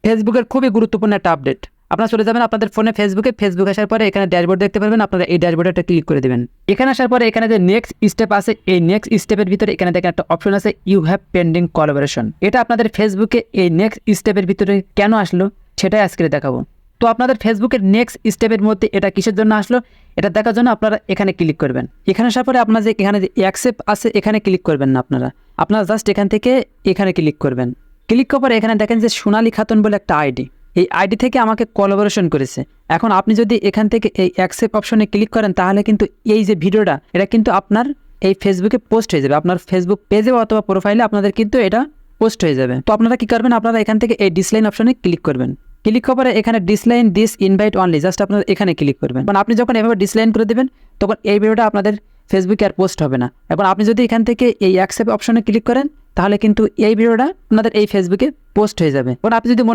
ফেসবুকের খুবই গুরুত্বপূর্ণ একটা আপডেট। আপনারা চলে যাবেন আপনাদের ফোনে ফেসবুক আসার পরে এখানে ড্যাশবোর্ড দেখতে পারবেন। আপনারা এই ড্যাশবোর্ডে একটা ক্লিক করে দেবেন। এখানে আসার পরে এখানে যে নেক্সট স্টেপ আছে, এই নেক্সট স্টেপের ভিতরে এখানে দেখেন একটা অপশন আছে ইউ হ্যাভ পেন্ডিং কোলাবোরেশন। এটা আপনাদের ফেসবুকে এই নেক্সট স্টেপের ভিতরে কেন আসলো সেটাই আজকে দেখাবো। তো আপনাদের ফেসবুকের নেক্সট স্টেপের মধ্যে এটা কিসের জন্য আসলো এটা দেখার জন্য আপনারা এখানে ক্লিক করবেন। এখানে আসার পরে আপনার যে এখানে যে অ্যাকসেপ্ট আছে এখানে ক্লিক করবেন না, আপনারা জাস্ট এখান থেকে এখানে ক্লিক করবেন। ক্লিক করার পরে এখানে দেখেন যে সোনালী খাতুন বলে একটা আইডি, এই আইডি থেকে আমাকে কোলাবোরেশন করেছে। এখন আপনি যদি এখান থেকে এই অ্যাকসেপ্ট অপশনে ক্লিক করেন তাহলে কিন্তু এই যে ভিডিওটা এটা কিন্তু আপনার এই ফেসবুকে পোস্ট হয়ে যাবে, আপনার ফেসবুক পেজে অথবা প্রোফাইলে আপনাদের কিন্তু এটা পোস্ট হয়ে যাবে। তো আপনারা কি করবেন, আপনারা এখান থেকে এই ডিসলাইন অপশনে ক্লিক করবেন। ক্লিক করার পরে এখানে ডিসলাইন দিস ইনভাইট অনলি, জাস্ট আপনারা এখানে ক্লিক করবেন। কারণ আপনি যখন এভাবে ডিসলাইন করে দেবেন তখন এই ভিডিওটা আপনাদের ফেসবুকে আর পোস্ট হবে না। এখন আপনি যদি এখান থেকে এই অ্যাকসেপ্ট অপশনে ক্লিক করেন তাহলে কিন্তু এই ভিডিওটা আপনাদের এই ফেসবুকে পোস্ট হয়ে যাবে। কারণ আপনি যদি মনে